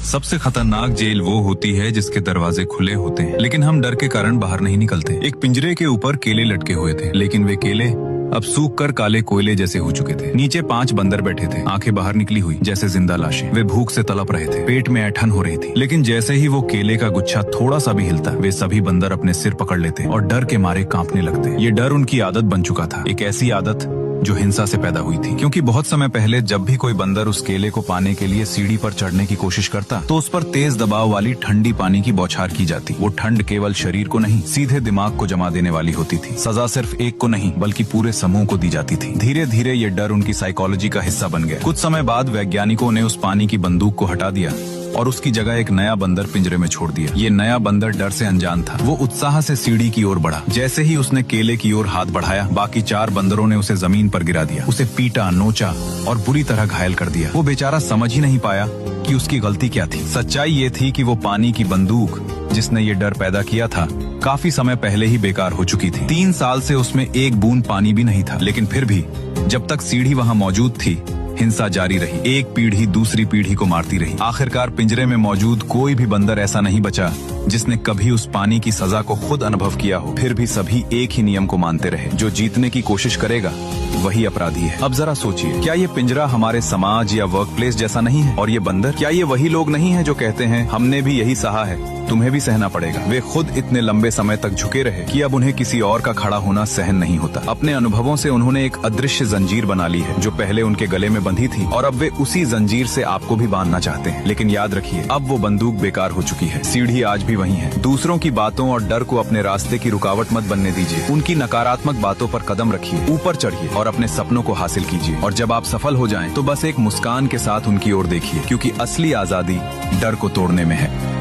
सबसे खतरनाक जेल वो होती है जिसके दरवाजे खुले होते हैं, लेकिन हम डर के कारण बाहर नहीं निकलते। एक पिंजरे के ऊपर केले लटके हुए थे, लेकिन वे केले अब सूख कर काले कोयले जैसे हो चुके थे। नीचे 5 बंदर बैठे थे, आंखें बाहर निकली हुई जैसे जिंदा लाशें। वे भूख से तड़प रहे थे, पेट में ऐंठन हो रही थी। लेकिन जैसे ही वो केले का गुच्छा थोड़ा सा भी हिलता, वे सभी बंदर अपने सिर पकड़ लेते और डर के मारे कांपने लगते। ये डर उनकी आदत बन चुका था, एक ऐसी आदत जो हिंसा से पैदा हुई थी। क्योंकि बहुत समय पहले जब भी कोई बंदर उस केले को पाने के लिए सीढ़ी पर चढ़ने की कोशिश करता, तो उस पर तेज दबाव वाली ठंडी पानी की बौछार की जाती। वो ठंड केवल शरीर को नहीं, सीधे दिमाग को जमा देने वाली होती थी। सजा सिर्फ एक को नहीं, बल्कि पूरे समूह को दी जाती थी। धीरे धीरे ये डर उनकी साइकोलॉजी का हिस्सा बन गया। कुछ समय बाद वैज्ञानिकों ने उस पानी की बंदूक को हटा दिया और उसकी जगह एक नया बंदर पिंजरे में छोड़ दिया। ये नया बंदर डर से अनजान था। वो उत्साह से सीढ़ी की ओर बढ़ा। जैसे ही उसने केले की ओर हाथ बढ़ाया, बाकी 4 बंदरों ने उसे जमीन पर गिरा दिया। उसे पीटा, नोचा और बुरी तरह घायल कर दिया। वो बेचारा समझ ही नहीं पाया कि उसकी गलती क्या थी। सच्चाई ये थी कि वो पानी की बंदूक जिसने ये डर पैदा किया था, काफी समय पहले ही बेकार हो चुकी थी। 3 साल से उसमें एक बूंद पानी भी नहीं था। लेकिन फिर भी जब तक सीढ़ी वहाँ मौजूद थी, हिंसा जारी रही। एक पीढ़ी दूसरी पीढ़ी को मारती रही। आखिरकार पिंजरे में मौजूद कोई भी बंदर ऐसा नहीं बचा जिसने कभी उस पानी की सजा को खुद अनुभव किया हो। फिर भी सभी एक ही नियम को मानते रहे, जो जीतने की कोशिश करेगा वही अपराधी है। अब जरा सोचिए, क्या ये पिंजरा हमारे समाज या वर्क प्लेस जैसा नहीं है? और ये बंदर, क्या ये वही लोग नहीं है जो कहते हैं हमने भी यही सहा है, तुम्हें भी सहना पड़ेगा? वे खुद इतने लंबे समय तक झुके रहे कि अब उन्हें किसी और का खड़ा होना सहन नहीं होता। अपने अनुभवों से उन्होंने एक अदृश्य जंजीर बना ली है, जो पहले उनके गले में बंधी थी, और अब वे उसी जंजीर से आपको भी बांधना चाहते हैं। लेकिन याद रखिए, अब वो बंदूक बेकार हो चुकी है। सीढ़ी आज भी वही है। दूसरों की बातों और डर को अपने रास्ते की रुकावट मत बनने दीजिए। उनकी नकारात्मक बातों पर कदम रखिए, ऊपर चढ़िए और अपने सपनों को हासिल कीजिए। और जब आप सफल हो जाएं, तो बस एक मुस्कान के साथ उनकी ओर देखिए, क्योंकि असली आजादी डर को तोड़ने में है।